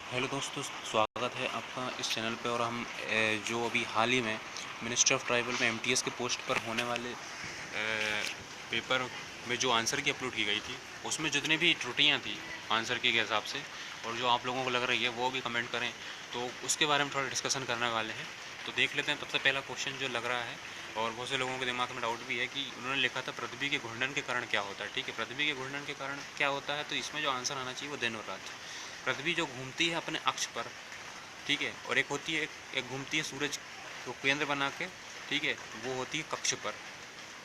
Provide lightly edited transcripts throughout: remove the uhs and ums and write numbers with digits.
Hello दोस्तों, स्वागत है आपका इस चैनल पे। और हम जो अभी हाल ही में मिनिस्ट्री ऑफ ट्राइबल में एमटीएस के पोस्ट पर होने वाले पेपर में जो आंसर की अपलोड की गई थी, उसमें जितनी भी त्रुटियां थी आंसर के हिसाब से, और जो आप लोगों को लग रही है वो भी कमेंट करें, तो उसके बारे में थोड़ा डिस्कशन करने वाले हैं। तो देख लेते हैं। सबसे पहला क्वेश्चन जो लग रहा है, और बहुत से लोगों के दिमाग में डाउट भी है, कि उन्होंने लिखा था पृथ्वी के घूर्णन के कारण क्या होता है। ठीक है, पृथ्वी के घूर्णन के कारण क्या होता है, तो इसमें जो आंसर आना चाहिए वो दिन और रात। पृथ्वी जो घूमती है अपने अक्ष पर, ठीक है, और एक होती है, एक घूमती है सूरज को केंद्र बना के, ठीक है, वो होती है कक्ष पर।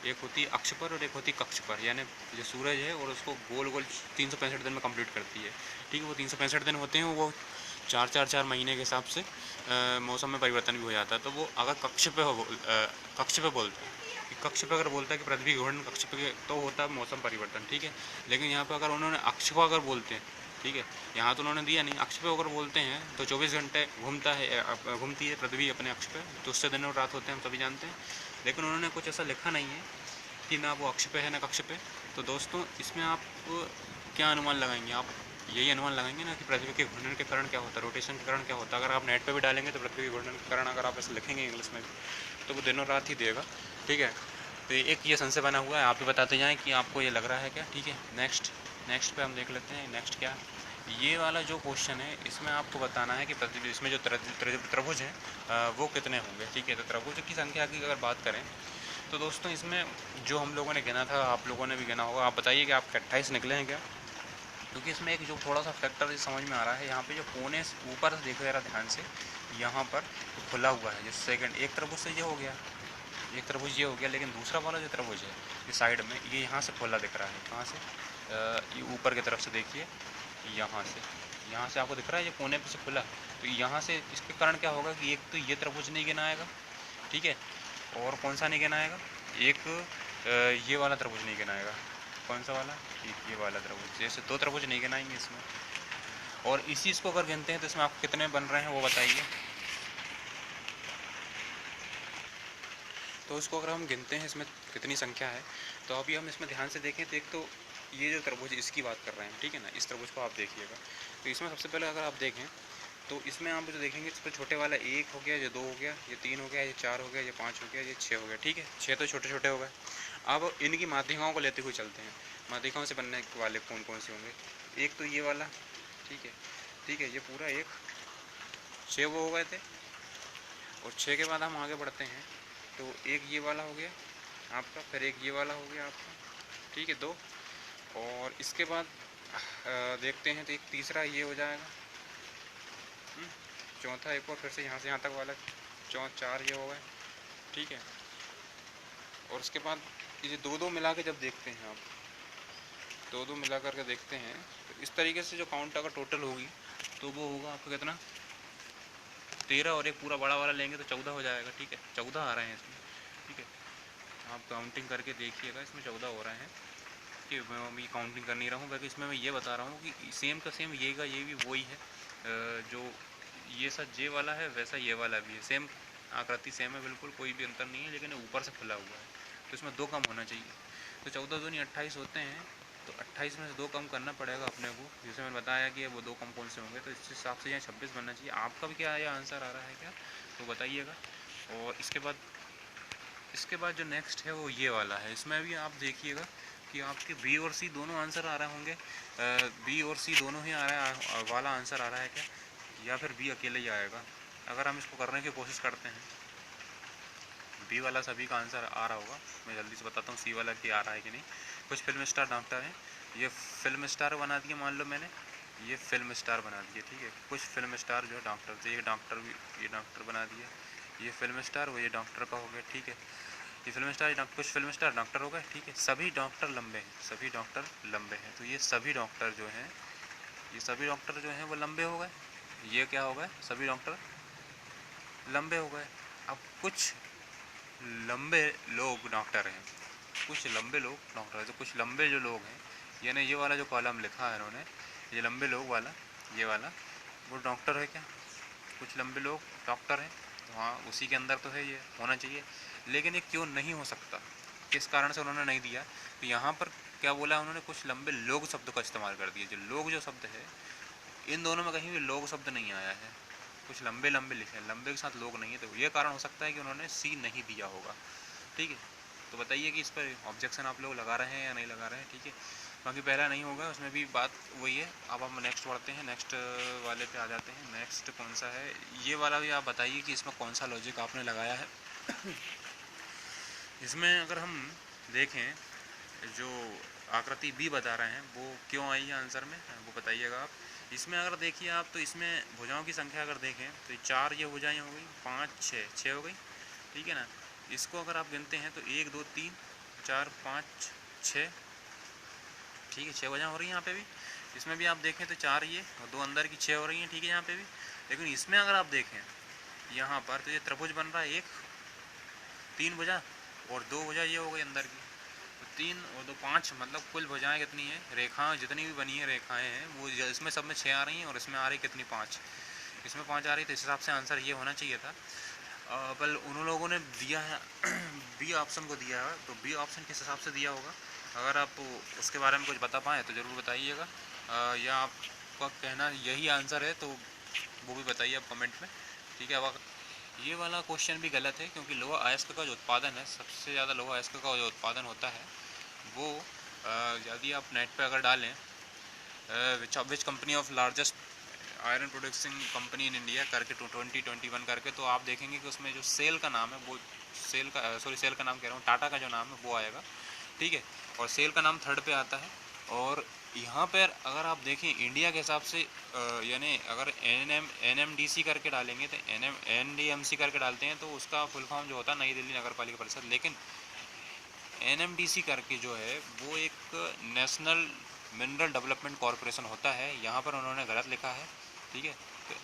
एक होती है अक्ष पर और एक होती है कक्ष पर, यानी जो सूरज है और उसको गोल गोल 365 दिन में कंप्लीट करती है। ठीक है, वो 365 दिन होते हैं, वो चार महीने के हिसाब से मौसम में परिवर्तन भी हो जाता है। तो वो अगर कक्ष पे बोलता है, कि कक्ष पे अगर बोलता है कि पृथ्वी घूर्णन कक्ष पे, तो होता है मौसम परिवर्तन। ठीक है, लेकिन यहाँ पे अगर उन्होंने अक्ष को अगर बोलते हैं, ठीक है, यहाँ तो उन्होंने दिया नहीं, अक्ष पे अगर बोलते हैं तो 24 घंटे घूमती है पृथ्वी अपने अक्ष पे, तो उससे दिन और रात होते हैं, हम सभी जानते हैं। लेकिन उन्होंने कुछ ऐसा लिखा नहीं है कि ना वो अक्ष पे है ना कक्ष पे। तो दोस्तों, इसमें आप क्या अनुमान लगाएंगे? आप यही अनुमान लगाएंगे ना कि पृथ्वी के घूर्णन के कारण क्या होता है, रोटेशन के कारण क्या होता है। अगर आप नेट पे भी डालेंगे तो पृथ्वी के घूर्णन के कारण अगर आप ऐसे लिखेंगे इंग्लिश में भी, तो वो दिन और रात ही देगा। ठीक है, तो एक ये संशय बना हुआ है, आप भी बताते जाएँ कि आपको ये लग रहा है क्या। ठीक है, नेक्स्ट नेक्स्ट पे हम देख लेते हैं। नेक्स्ट क्या, ये वाला जो क्वेश्चन है, इसमें आपको बताना है कि पृथ्वी, इसमें जो त्रिभुज हैं वो कितने होंगे। ठीक है, तो त्रिभुज की संख्या की अगर बात करें, तो दोस्तों इसमें जो हम लोगों ने गिना था, आप लोगों ने भी गिना होगा। आप बताइए कि आपके 28 निकले हैं क्या? क्योंकि इसमें एक जो थोड़ा सा फैक्टर समझ में आ रहा है, यहाँ पे जो कोने ऊपर से देखो जरा ध्यान से, यहाँ पर खुला हुआ है। जैसे सेकंड एक त्रिभुज से ये हो गया, एक त्रिभुज ये हो गया, लेकिन दूसरा वाला जो त्रिभुज है ये साइड में, ये यहाँ से खुला दिख रहा है। कहाँ से? ये ऊपर की तरफ से देखिए, यहाँ से आपको दिख रहा है ये कोने पे से खुला। तो यहाँ से इसके कारण क्या होगा कि एक तो ये त्रिभुज नहीं गिना आएगा, ठीक है, और कौन सा नहीं गिना आएगा, एक ये वाला त्रिभुज नहीं गिना आएगा। कौन सा वाला? ये वाला त्रिभुज। जैसे दो त्रिभुज नहीं गिनाएंगे इसमें। और इसी इसको अगर गिनते हैं तो इसमें आपको कितने बन रहे हैं वो बताइए। तो इसको अगर हम गिनते हैं इसमें कितनी संख्या है, तो अभी हम इसमें ध्यान से देखें तो एक तो ये जो त्रिभुज इसकी बात कर रहे हैं, ठीक है ना, इस त्रिभुज को आप देखिएगा। तो इसमें सबसे पहले अगर आप देखें तो इसमें आप जो देखेंगे, इस पर छोटे वाला एक हो गया, ये दो हो गया, ये तीन हो गया, ये चार हो गया, ये पाँच हो गया, ये छः हो गया। ठीक है, छः तो छोटे छोटे हो गए। अब इनकी माध्यिकाओं को लेते हुए चलते हैं। माध्यिकाओं से बनने वाले कौन कौन से होंगे? एक तो ये वाला, ठीक है, ठीक है, ये पूरा एक, छः वो हो गए थे। और छः के बाद हम आगे बढ़ते हैं, तो एक ये वाला हो गया आपका, फिर एक ये वाला हो गया आपका, ठीक है, दो। और इसके बाद देखते हैं तो एक तीसरा ये हो जाएगा, चौथा एक और फिर से यहाँ से यहाँ तक वाला, चार ये हो गए, ठीक है। और उसके बाद ये दो दो मिला के जब देखते हैं आप, दो दो मिला करके देखते हैं, तो इस तरीके से जो काउंट अगर टोटल होगी तो वो होगा आपका कितना, 13। और एक पूरा बड़ा वाला लेंगे तो 14 हो जाएगा। ठीक है, 14 आ रहे हैं इसमें। ठीक है, आप काउंटिंग करके देखिएगा, इसमें 14 हो रहे हैं। कि मैं अभी काउंटिंग कर नहीं रहा हूँ, बल्कि इसमें मैं ये बता रहा हूँ कि सेम का सेम ये का ये भी वही है। जो ये सच जे वाला है वैसा ये वाला भी है, सेम आकृति सेम है, बिल्कुल कोई भी अंतर नहीं है, लेकिन ऊपर से खुला हुआ है, तो इसमें दो कम होना चाहिए। तो 14 दूनी 28 होते हैं, तो 28 में से दो कम करना पड़ेगा अपने को। जैसे मैंने बताया कि वो दो कम कौन से होंगे, तो इस हिसाब से यहाँ 26 बनना चाहिए। आपका भी क्या ये आंसर आ रहा है क्या, तो बताइएगा। और इसके बाद जो नेक्स्ट है वो ये वाला है। इसमें भी आप देखिएगा कि आपके बी और सी दोनों आंसर आ रहे होंगे। बी और सी दोनों ही आ रहा है, वाला आंसर आ रहा है क्या, या फिर बी अकेले ही आएगा। अगर हम इसको करने की कोशिश करते हैं, बी वाला सभी का आंसर आ रहा होगा। मैं जल्दी से बताता हूँ सी वाला की आ रहा है कि नहीं। कुछ फिल्म स्टार डॉक्टर हैं, ये फिल्म स्टार बना दिए, मान लो मैंने ये फिल्म स्टार बना दिए, ठीक है। कुछ फिल्म स्टार जो है डॉक्टर थे, ये डॉक्टर भी, ये डॉक्टर बना दिया, ये फिल्म स्टार, वो ये डॉक्टर का हो गया, ठीक है। ये फिल्म स्टार, कुछ फिल्म स्टार डॉक्टर हो गए, ठीक है। सभी डॉक्टर लंबे हैं, सभी डॉक्टर लंबे हैं, तो ये सभी डॉक्टर जो हैं, ये सभी डॉक्टर जो हैं वो लंबे हो गए। ये क्या हो गए, सभी डॉक्टर लंबे हो गए। अब कुछ लंबे लोग डॉक्टर हैं, कुछ लंबे लोग डॉक्टर हैं, तो कुछ लंबे जो लोग हैं, यानी ये वाला जो कॉलम लिखा है इन्होंने, ये लंबे लोग वाला, ये वाला, वो डॉक्टर है क्या? कुछ लंबे लोग डॉक्टर हैं, तो हाँ उसी के अंदर तो है, ये होना चाहिए। लेकिन ये क्यों नहीं हो सकता, किस कारण से उन्होंने नहीं दिया, तो यहाँ पर क्या बोला उन्होंने, कुछ लंबे लोग शब्द का इस्तेमाल कर दिया। जो लोग जो शब्द है, इन दोनों में कहीं भी लोग शब्द नहीं आया है, कुछ लंबे लंबे लिखे हैं, लंबे के साथ लोग नहीं है, तो ये कारण हो सकता है कि उन्होंने सी नहीं दिया होगा। ठीक है, तो बताइए कि इस पर ऑब्जेक्शन आप लोग लगा रहे हैं या नहीं लगा रहे हैं। ठीक है, बाकी पहला नहीं होगा, उसमें भी बात वही है। अब हम नेक्स्ट पढ़ते हैं, नेक्स्ट वाले पे आ जाते हैं। नेक्स्ट कौन सा है, ये वाला भी आप बताइए कि इसमें कौन सा लॉजिक आपने लगाया है। इसमें अगर हम देखें, जो आकृति बी बता रहे हैं वो क्यों आई है आंसर में, वो बताइएगा आप। इसमें अगर देखिए आप, तो इसमें भुजाओं की संख्या अगर देखें तो 4 ये भुजाएँ हो गई, 5 6 हो गई। ठीक है ना, इसको अगर आप गिनते हैं तो 1 2 3 4 5 6, ठीक है, 6 भुजाएँ हो रही हैं यहाँ पे भी। इसमें भी आप देखें तो 4 ये और 2 अंदर की 6 हो रही हैं। ठीक है, यहाँ पे भी। लेकिन इसमें अगर आप देखें यहाँ पर, तो ये त्रिभुज बन रहा है, 3 भुजा और 2 भुजा ये हो गई अंदर की, तो 3 और 2 5, मतलब कुल भुजाएँ कितनी हैं, रेखाएँ जितनी भी बनी है रेखाएँ हैं वो इसमें सब में 6 आ रही हैं और इसमें आ रही कितनी, 5। इसमें 5 आ रही, तो इस हिसाब से आंसर ये होना चाहिए था। पर उन लोगों ने दिया है बी ऑप्शन को दिया है, तो बी ऑप्शन किस हिसाब से दिया होगा, अगर आप उसके बारे में कुछ बता पाएँ तो ज़रूर बताइएगा, या आपका कहना यही आंसर है तो वो भी बताइए आप कमेंट में। ठीक है, अब ये वाला क्वेश्चन भी गलत है, क्योंकि लोहा अयस्क का जो उत्पादन है, सबसे ज़्यादा लोहा अयस्क का जो उत्पादन होता है वो, यदि आप नेट पे अगर डालें which company of largest iron producing company in India करके 2021 करके, तो आप देखेंगे कि उसमें जो सेल का नाम है वो, सेल का नाम कह रहा हूँ, टाटा का जो नाम है वो आएगा। ठीक है, और सेल का नाम थर्ड पे आता है। और यहाँ पर अगर आप देखें इंडिया के हिसाब से, यानी अगर NMDC करके डालेंगे तो NDMC करके डालते हैं तो उसका फुल फॉर्म जो होता है नई दिल्ली नगर पालिका परिषद, लेकिन NMDC करके जो है वो एक नेशनल मिनरल डेवलपमेंट कॉरपोरेशन होता है, यहाँ पर उन्होंने गलत लिखा है। ठीक है, तो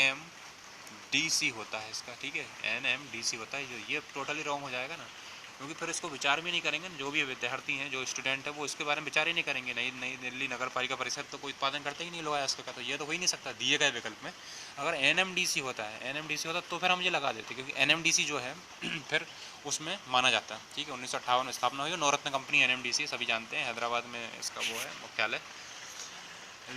NMDC होता है इसका। ठीक है, NMDC होता है, जो ये टोटली रॉन्ग हो जाएगा ना, क्योंकि फिर इसको विचार भी नहीं करेंगे। जो भी विद्यार्थी हैं, जो स्टूडेंट है, वो इसके बारे में विचार ही नहीं करेंगे। नई दिल्ली नगर पालिका परिषद तो कोई उत्पादन करते ही नहीं लोहा अयस्क का, तो ये तो हो ही नहीं सकता दिए गए विकल्प में। अगर NMDC होता तो फिर हम ये लगा देते, क्योंकि NMDC जो है फिर उसमें माना जाता है। ठीक है, 1958 में स्थापना हुई, नवरत्न कंपनी NMDC सभी जानते हैं, हैदराबाद में इसका वो है मुख्यालय।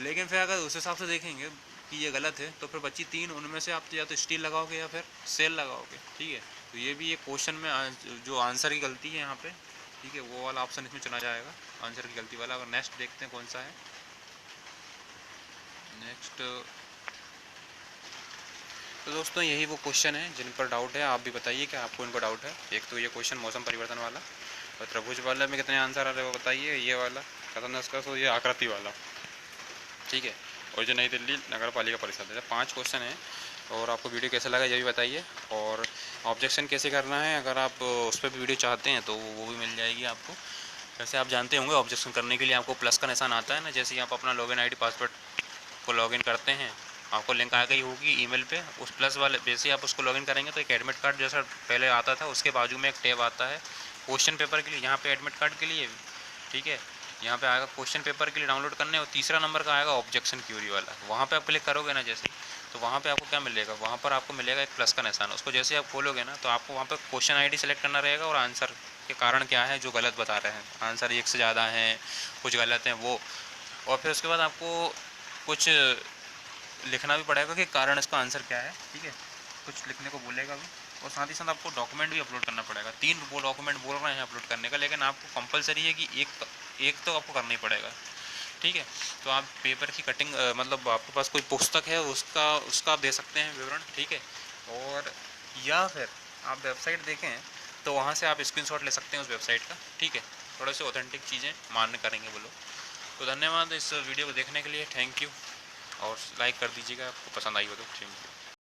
लेकिन फिर अगर उस हिसाब से देखेंगे कि ये गलत है, तो फिर बची 3, उनमें से आप या तो स्टील लगाओगे या फिर सेल लगाओगे। ठीक है, तो ये भी एक क्वेश्चन में जो आंसर की गलती है यहाँ पे। ठीक है, वो वाला ऑप्शन इसमें चुना जाएगा आंसर की गलती वाला। अगर नेक्स्ट देखते हैं कौन सा है, नेक्स्ट। तो दोस्तों यही वो क्वेश्चन है जिन पर डाउट है, आप भी बताइए कि आपको इनको डाउट है। एक तो ये क्वेश्चन मौसम परिवर्तन वाला, और त्रिभुज वाला में कितने आंसर आ रहे हैं वो बताइए, ये वाला खत्म इसका, तो ये आकृति वाला। ठीक है, और जो नई दिल्ली नगर पालिका परिषद है। 5 क्वेश्चन है, और आपको वीडियो कैसा लगा ये भी बताइए। और ऑब्जेक्शन कैसे करना है, अगर आप उस पर भी वीडियो चाहते हैं तो वो भी मिल जाएगी आपको। वैसे आप जानते होंगे ऑब्जेक्शन करने के लिए आपको प्लस का निशान आता है ना, जैसे ही आप अपना लॉगिन ID पासवर्ड को लॉगिन करते हैं, आपको लिंक आ गई होगी ईमेल पे, उस प्लस वाले जैसे आप उसको लॉगिन करेंगे तो एक एडमिट कार्ड जैसा पहले आता था, उसके बाजू में एक टैब आता है क्वेश्चन पेपर के लिए, यहाँ पे एडमिट कार्ड के लिए। ठीक है, यहाँ पे आएगा क्वेश्चन पेपर के लिए डाउनलोड करने, और तीसरा नंबर का आएगा ऑब्जेक्शन क्यूरी वाला। वहाँ पे आप क्लिक करोगे ना जैसे, तो वहाँ पे आपको क्या मिलेगा, वहाँ पर आपको मिलेगा एक प्लस का निशान। उसको जैसे आप खोलोगे ना, तो आपको वहाँ पर क्वेश्चन ID सेलेक्ट करना रहेगा, और आंसर के कारण क्या है जो गलत बता रहे हैं, आंसर 1 से ज़्यादा हैं, कुछ गलत हैं वो। और फिर उसके बाद आपको कुछ लिखना भी पड़ेगा कि कारण इसका आंसर क्या है। ठीक है, कुछ लिखने को बोलेगा भी, और साथ ही साथ आपको डॉक्यूमेंट भी अपलोड करना पड़ेगा। 3 वो डॉक्यूमेंट बोल रहे हैं अपलोड करने का, लेकिन आपको कंपलसरी है कि एक तो आपको करना ही पड़ेगा। ठीक है, तो आप पेपर की कटिंग, मतलब आपके पास कोई पुस्तक है उसका आप दे सकते हैं विवरण। ठीक है, और या फिर आप वेबसाइट देखें तो वहाँ से आप स्क्रीनशॉट ले सकते हैं उस वेबसाइट का। ठीक है, थोड़े से ऑथेंटिक चीज़ें मान्य करेंगे वो लोग। तो धन्यवाद इस वीडियो को देखने के लिए, थैंक यू, और लाइक कर दीजिएगा आपको पसंद आई हो तो। Thank you.